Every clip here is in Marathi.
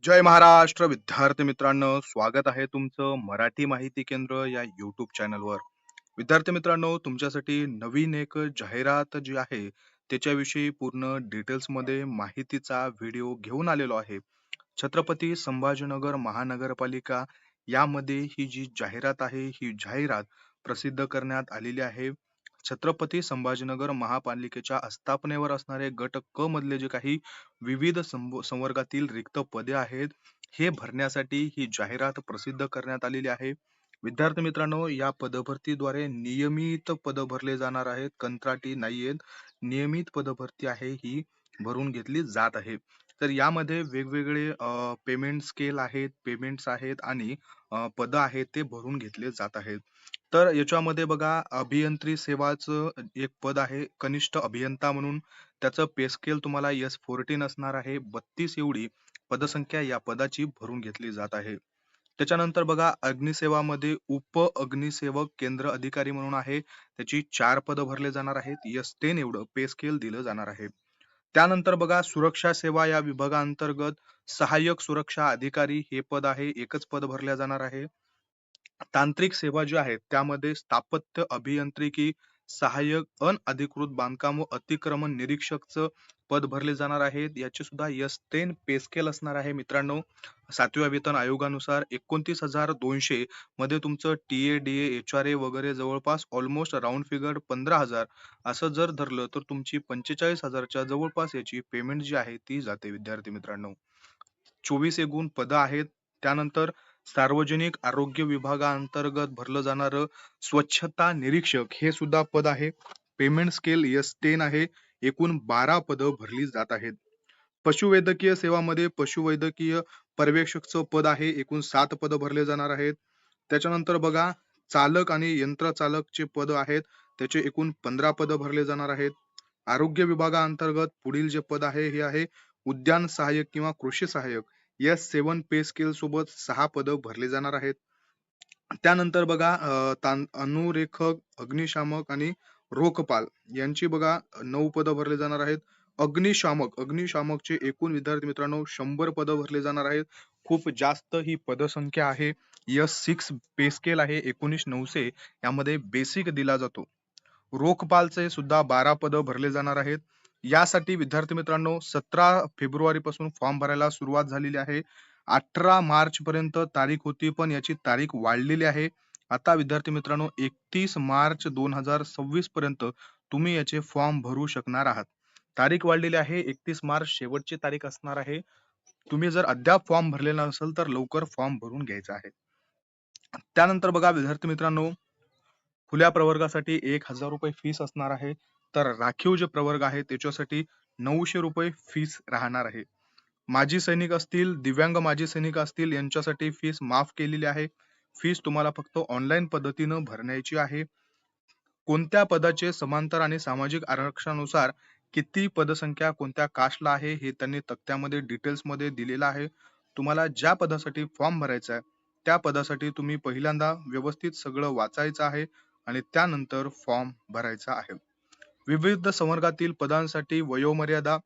जय महाराष्ट्र विद्यार्थी मित्रांनो, स्वागत आहे तुमचं मराठी माहिती केंद्र या युट्यूब चॅनलवर. विद्यार्थी मित्रांनो, तुमच्यासाठी नवीन एक जाहिरात जी आहे त्याच्याविषयी पूर्ण डिटेल्स मध्ये माहितीचा व्हिडिओ घेऊन आलेलो आहे. छत्रपती संभाजीनगर महानगरपालिका यामध्ये ही जी जाहिरात आहे, ही जाहिरात प्रसिद्ध करण्यात आलेली आहे. छत्रपती संभाजीनगर महापालिकेच्या आस्थापनेवर असणारे गट क मधले जे काही विविध संवर्गातील रिक्त पदे आहेत, हे भरण्यासाठी ही जाहिरात प्रसिद्ध करण्यात आलेली आहे. विद्यार्थी मित्रांनो, या पदभरतीद्वारे नियमित पद भरले जाणार आहेत, कंत्राटी नाहीयेत. नियमित पदभरती आहे ही भरून घेतली जात आहे. तर यामध्ये वेगवेगळे पेमेंट स्केल आहेत, पेमेंट्स आहेत आणि पद आहेत ते भरून घेतले जात आहेत. तर याच्यामध्ये बघा, अभियंत्री सेवाचं एक पद आहे कनिष्ठ अभियंता म्हणून. त्याचं पे स्केल तुम्हाला S14 असणार आहे. 32 एवढी पदसंख्या या पदाची भरून घेतली जात आहे. त्याच्यानंतर बघा, अग्निसेवामध्ये उप अग्निसेवक केंद्र अधिकारी म्हणून आहे. त्याची 4 पदं भरले जाणार आहेत. S10 एवढं पे स्केल दिलं जाणार आहे. त्यानंतर बघा, सुरक्षा सेवा या विभागाअंतर्गत सहाय्यक सुरक्षा अधिकारी हे पद आहे. एकच पद भरल्या जाणार आहे. तांत्रिक सेवा ज्या आहेत त्यामध्ये स्थापत्य अभियांत्रिकी सहाय्यक अनधिकृत बांधकाम व अतिक्रमण निरीक्षकचं पद भरले जाणार आहेत. याचे सुद्धा S10 पे स्केल असणार आहे मित्रांनो. 7व्या वेतन आयोगानुसार 29,200 मध्ये तुमचं TA, DA, HRA वगैरे जवळपास ऑलमोस्ट राऊंड फिगर 15,000 असं जर धरलं तर तुमची 45,000च्या जवळपास याची पेमेंट जी आहे ती जाते विद्यार्थी मित्रांनो. 24 एकूण पदं आहेत. त्यानंतर सार्वजनिक आरोग्य विभागाअंतर्गत भरलं जाणारं स्वच्छता निरीक्षक हे सुद्धा पद आहे. पेमेंट स्केल S10 आहे. एकूण 12 पदं भरली जात आहेत. पशुवैद्यकीय सेवामध्ये पशुवैद्यकीय पर्यवेक्षकचं पद आहे. एकूण 7 पदं भरले जाणार आहेत. त्याच्यानंतर बघा, चालक आणि यंत्रचालकचे पद आहेत. त्याचे एकूण 15 पदं भरले जाणार आहेत. आरोग्य विभागाअंतर्गत पुढील जे पद आहे हे आहे उद्यान सहाय्यक किंवा कृषी सहाय्यक. S7 पे स्केल सोबत 6 पदं भरले जाणार आहेत. त्यानंतर बघा, अनुरेखक, अग्निशामक आणि रोखपाल यांची बघा 9 पदं भरले जाणार आहेत. अग्निशामकचे एकूण विद्यार्थी मित्रांनो 100 पदं भरले जाणार आहेत. खूप जास्त ही पदसंख्या आहे. S6 पे स्केल आहे. 19,900 यामध्ये बेसिक दिला जातो. रोखपालचे सुद्धा 12 पदं भरले जाणार आहेत. यासाठी विद्यार्थी मित्रांनो 17 फेब्रुवारी पासून फॉर्म भरायला सुरुवात झालेली आहे. 18 मार्च पर्यंत तारीख होती, पण याची तारीख वाढलेली आहे. आता विद्यार्थी मित्रांनो 31 मार्च 2026 पर्यंत तुम्ही याचे फॉर्म भरू शकणार आहात. तारीख वाढलेली आहे. 31 मार्च शेवटची तारीख असणार आहे. तुम्ही जर अद्याप फॉर्म भरलेला नसेल तर लवकर फॉर्म भरून घ्यायचा आहे. त्यानंतर बघा विद्यार्थी मित्रांनो, खुल्या प्रवर्गासाठी 1,000 रुपये फीस असणार आहे. तर राखीव जे प्रवर्ग आहे त्याच्यासाठी 900 रुपये फीस राहणार आहे. माजी सैनिक असतील, दिव्यांग माजी सैनिक असतील यांच्यासाठी फीस माफ केलेली आहे. फीस तुम्हाला फक्त ऑनलाईन पद्धतीनं भरण्याची आहे. कोणत्या पदाचे समांतर आणि सामाजिक आरक्षणानुसार किती पदसंख्या कोणत्या कास्टला आहे हे त्यांनी तक्त्यामध्ये डिटेल्स मध्ये दिलेलं आहे. तुम्हाला ज्या पदासाठी फॉर्म भरायचा आहे त्या पदासाठी तुम्ही पहिल्यांदा व्यवस्थित सगळं वाचायचं आहे आणि त्यानंतर फॉर्म भरायचा आहे. विविध संवर्गातील पदांसाठी वयोमर्यादा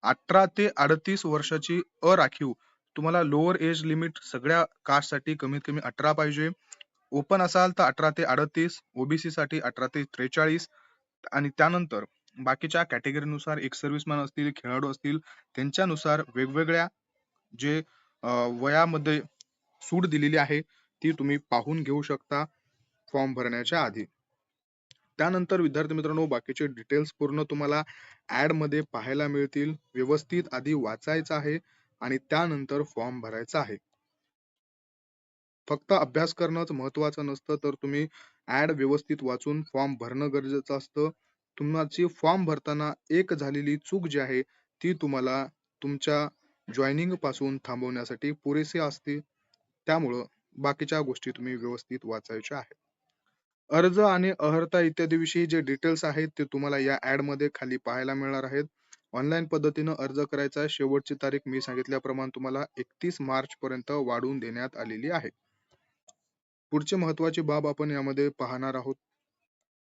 18 ते 38 वर्षाची अराखीव. तुम्हाला लोअर एज लिमिट सगळ्या कास्टसाठी कमीत कमी 18 पाहिजे. ओपन असाल तर 18 ते 38, ओबीसी साठी 18 ते 43 आणि त्यानंतर बाकीच्या कॅटेगरीनुसार एक सर्व्हिसमॅन असतील, खेळाडू असतील त्यांच्यानुसार वेगवेगळ्या जे वयामध्ये सूट दिलेली आहे ती तुम्ही पाहून घेऊ शकता फॉर्म भरण्याच्या आधी. त्यानंतर विद्यार्थी मित्रांनो बाकीचे डिटेल्स पूर्ण तुम्हाला ऍड मध्ये पाहायला मिळतील. व्यवस्थित आधी वाचायचं आहे आणि त्यानंतर फॉर्म भरायचा आहे. फक्त अभ्यास करणंच महत्वाचं नसतं, तर तुम्ही ऍड व्यवस्थित वाचून फॉर्म भरणं गरजेचं असतं. तुमची फॉर्म भरताना एक झालेली चूक जी आहे ती तुम्हाला तुमच्या जॉईनिंग पासून थांबवण्यासाठी पुरेसे असते. त्यामुळं बाकीच्या गोष्टी तुम्ही व्यवस्थित वाचायच्या आहेत. अर्ज आणि अर्हता इत्यादी विषयी जे डिटेल्स आहेत ते तुम्हाला या ऍड मध्ये खाली पाहायला मिळणार आहेत. ऑनलाईन पद्धतीनं अर्ज करायचा आहे. शेवटची तारीख मी सांगितल्याप्रमाणे तुम्हाला 31 मार्च पर्यंत वाढवून देण्यात आलेली आहे. पुढची महत्वाची बाब आपण यामध्ये पाहणार आहोत.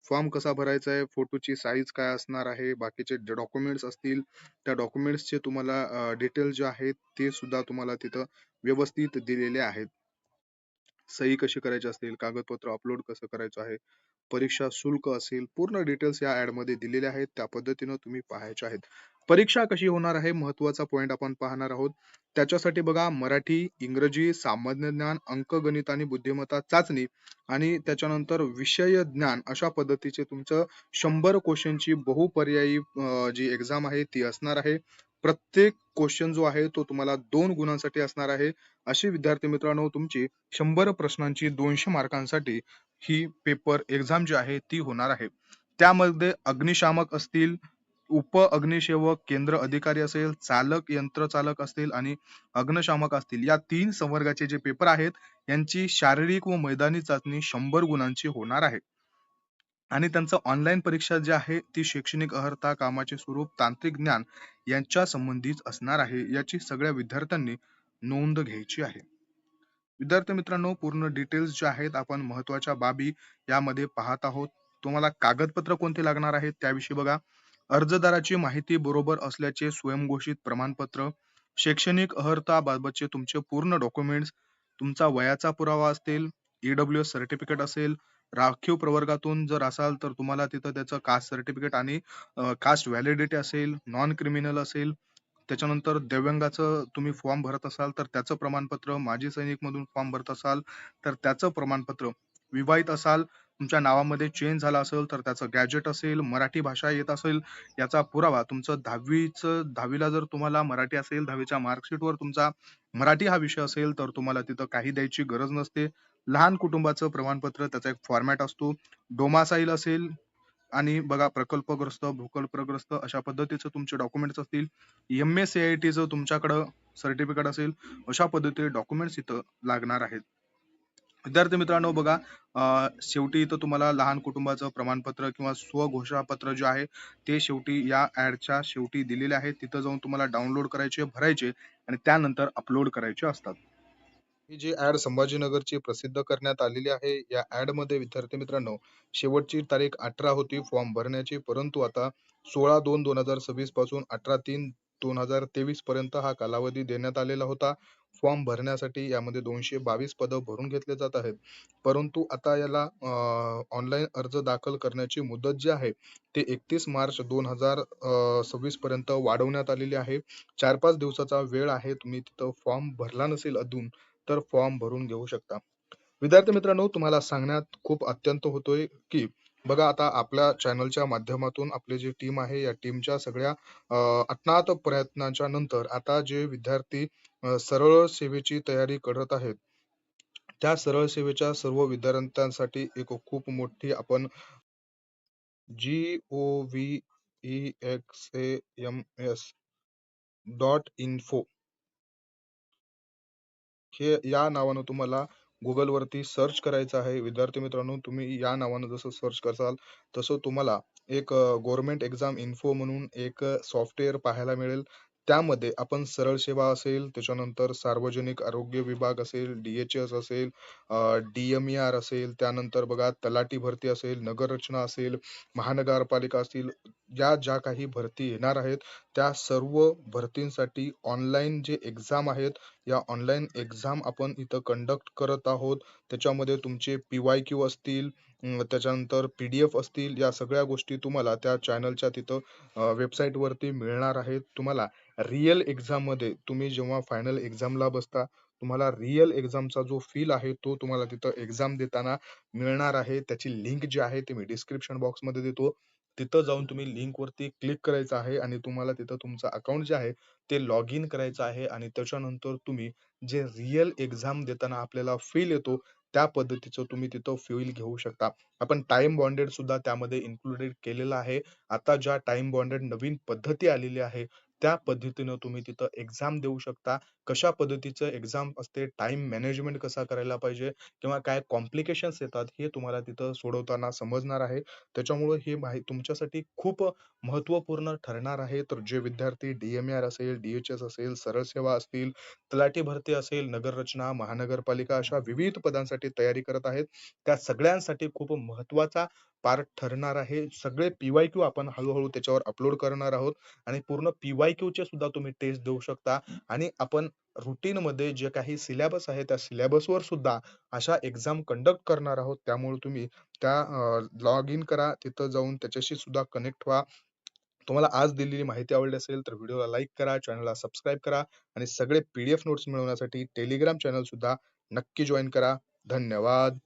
फॉर्म कसा भरायचा आहे, फोटोची साईज काय असणार आहे, बाकीचे जे डॉक्युमेंट्स असतील, त्या डॉक्युमेंट्सचे तुम्हाला डिटेल्स जे आहेत ते सुद्धा तुम्हाला तिथं व्यवस्थित दिलेले आहेत. सही कशी करायची असतील, कागदपत्र अपलोड कसं करायचं आहे, परीक्षा शुल्क असेल, पूर्ण डिटेल्स या ॲडमध्ये दिलेले आहेत. त्या पद्धतीनं तुम्ही पाहायचे आहेत. परीक्षा कशी होणार आहे, महत्त्वाचा पॉइंट आपण पाहणार आहोत. त्याच्यासाठी बघा मराठी, इंग्रजी, सामान्य ज्ञान, अंकगणित आणि बुद्धिमत्ता चाचणी आणि त्याच्यानंतर विषय ज्ञान अशा पद्धतीचे तुमचं 100 क्वेश्चनची बहुपर्यायी जी एक्झाम आहे ती असणार आहे. प्रत्येक क्वेश्चन जो आहे तो तुम्हाला 2 गुणांसाठी असणार आहे. अशी विद्यार्थी मित्रांनो तुमची 100 प्रश्नांची 200 मार्कांसाठी ही पेपर एक्झाम जी आहे ती होणार आहे. त्यामध्ये अग्निशामक असतील, उप अग्निसेवक केंद्र अधिकारी असेल, चालक, यंत्रचालक असतील आणि अग्निशामक असतील. या 3 संवर्गाचे जे पेपर आहेत, यांची शारीरिक व मैदानी चाचणी 100 गुणांची होणार आहे. आणि त्यांचं ऑनलाईन परीक्षा जी आहे, ती शैक्षणिक अर्हता, कामाचे स्वरूप, तांत्रिक ज्ञान यांच्या संबंधित असणार आहे. याची सगळ्या विद्यार्थ्यांनी नोंद घ्यायची आहे. विद्यार्थी मित्रांनो, पूर्ण डिटेल्स जे आहेत आपण महत्वाच्या बाबी यामध्ये पाहत आहोत. तुम्हाला कागदपत्र कोणते लागणार आहेत त्याविषयी बघा. अर्जदाराची माहिती बरोबर असल्याचे स्वयंघोषित प्रमाणपत्र, शैक्षणिक अर्हता बाबतचे तुमचे पूर्ण डॉक्युमेंट्स, तुमचा वयाचा पुरावा असतील, EWS सर्टिफिकेट असेल, राखीव प्रवर्गातून जर असाल तर तुम्हाला तिथं त्याचं कास्ट सर्टिफिकेट आणि कास्ट व्हॅलिडिटी असेल, नॉन क्रिमिनल असेल, त्याच्यानंतर दिव्यांगाचं तुम्ही फॉर्म भरत असाल तर त्याचं प्रमाणपत्र, माजी सैनिक मधून फॉर्म भरत असाल तर त्याचं प्रमाणपत्र, विवाहित असाल, तुमच्या नावामध्ये चेंज झाला असेल तर त्याचं गॅजेट असेल, मराठी भाषा येत असेल याचा पुरावा, तुमचं 10वीला जर तुम्हाला मराठी असेल, 10वीच्या मार्कशीटवर तुमचा मराठी हा विषय असेल तर तुम्हाला तिथं काही द्यायची गरज नसते. लहान कुटुंबाचं प्रमाणपत्र त्याचा एक फॉर्मॅट असतो. डोमासाईल असेल आणि बघा प्रकल्पग्रस्त, भूकल्पग्रस्त अशा पद्धतीचे तुमचे डॉक्युमेंट्स असतील. MA-CITचं तुमच्याकडं सर्टिफिकेट असेल, अशा पद्धतीचे डॉक्युमेंट्स इथं लागणार आहेत. विद्यार्थी मित्रांनो बघा, शेवटी इथं तुम्हाला लहान कुटुंबाचं प्रमाणपत्र किंवा स्वघोषणापत्र जे आहे ते शेवटी या ॲडच्या शेवटी दिलेले आहे. तिथं जाऊन तुम्हाला डाउनलोड करायचे, भरायचे आणि त्यानंतर अपलोड करायचे असतात. ही जी ॲड संभाजीनगरची प्रसिद्ध करण्यात आलेली आहे. या ॲडमध्ये विद्यार्थी मित्रांनो, शेवटची तारीख 18 होती फॉर्म भरण्याची, परंतु आता 16/2/2026 पासून 18/3/2023 पर्यंत हा कालावधी देण्यात आलेला होता. फॉर्म भरण्यासाठी यामध्ये 222 पदं भरून घेतले जात आहेत. परंतु आता याला ऑनलाईन अर्ज दाखल करण्याची मुदत जी आहे, ते 31 मार्च 2026 पर्यंत वाढवण्यात आलेली आहे. 4-5 दिवसाचा वेळ आहे. तुम्ही तिथं फॉर्म भरला नसेल अजून, तर फॉर्म भरून घेऊ शकता. विद्यार्थी मित्रांनो, तुम्हाला सांगण्यात खूप अत्यंत होतोय, की बघा आता आपल्या चॅनलच्या माध्यमातून आपली जी टीम आहे, या टीमच्या सगळ्या अथात प्रयत्नांच्या नंतर आता जे विद्यार्थी सरळ सेवेची तयारी करत आहेत, त्या सरळ सेवेच्या सर्व विद्यार्थ्यांसाठी एक खूप मोठी आपण GOVEXAMS.info हे या नावानं तुम्हाला Googleवरती सर्च करायचं आहे. विद्यार्थी मित्रांनो, तुम्ही या नावानं जसं सर्च कराल, तसं तुम्हाला एक गव्हर्नमेंट एक्झाम इन्फो म्हणून एक सॉफ्टवेअर पाहायला मिळेल. त्यामध्ये आपण सरळ सेवा असेल, त्याच्यानंतर सार्वजनिक आरोग्य विभाग असेल, DHS असेल, DMER असेल, त्यानंतर बघा तलाठी भरती असेल, नगररचना असेल, महानगरपालिका असतील, ज्या काही भरती येणार आहेत, त्या सर्व भरतींसाठी ऑनलाईन जे एक्झाम आहेत, या ऑनलाईन एक्झाम आपण इथं कंडक्ट करत आहोत. त्याच्यामध्ये तुमचे PYQ असतील, त्याच्यानंतर PDF असतील, या सगळ्या गोष्टी तुम्हाला त्या चॅनलच्या तिथं वेबसाईटवरती मिळणार आहेत. तुम्हाला रिअल एक्झाममध्ये तुम्ही जेव्हा फायनल एक्झामला बसता, तुम्हाला रिअल एक्झामचा जो फील आहे, तो तुम्हाला तिथं एक्झाम देताना मिळणार आहे. त्याची लिंक जी आहे ती मी डिस्क्रिप्शन बॉक्समध्ये देतो. तिथं जाऊन तुम्ही लिंकवरती क्लिक करायचं आहे आणि तुम्हाला तिथं तुमचं अकाउंट जे आहे ते लॉग इन करायचं आहे आणि त्याच्यानंतर तुम्ही जे रिअल एक्झाम देताना आपल्याला फील येतो, त्या पद्धतीचं तुम्ही तिथं फील घेऊ शकता. आपण टाईम बॉन्डेड सुद्धा त्यामध्ये इन्क्लुडेड केलेलं आहे. आता ज्या टाईम बॉन्डेड नवीन पद्धती आलेली आहे, त्या पद्धतीनं तुम्ही तिथं एक्झाम देऊ शकता. कशा पद्धतीचं एक्झाम असते, टाईम मॅनेजमेंट कसा करायला पाहिजे किंवा काय कॉम्प्लिकेशन्स येतात, हे तुम्हाला तिथं सोडवताना समजणार आहे. त्याच्यामुळं हे तुमच्यासाठी खूप महत्त्वपूर्ण ठरणार आहे. तर जे विद्यार्थी डी-एम-आर असेल, डी-एच-एस असेल, सरळ सेवा असतील, तलाठी भरती असेल, नगररचना, महानगरपालिका अशा विविध पदांसाठी तयारी करत आहेत, त्या सगळ्यांसाठी खूप महत्त्वाचा पार्ट ठरणार आहे. सगळे पी-वाय-क्यू आपण हळू त्याच्यावर अपलोड करणार आहोत आणि पूर्ण पी-वाय-क्यूचे सुद्धा तुम्ही टेस्ट देऊ शकता आणि आपण रूटीनमध्ये जे काही सिलेबस आहे, त्या सिलेबसवर सुद्धा अशा एक्झाम कंडक्ट करणार आहोत. त्यामुळे तुम्ही लॉग इन करा. तिथं जाऊन त्याच्याशी सुद्धा कनेक्ट व्हा. तुम्हाला आज दिलेली माहिती आवडली असेल तर व्हिडिओला लाईक करा, चॅनलला सबस्क्राईब करा आणि सगळे पी नोट्स मिळवण्यासाठी टेलिग्राम चॅनल सुद्धा नक्की जॉइन करा. धन्यवाद.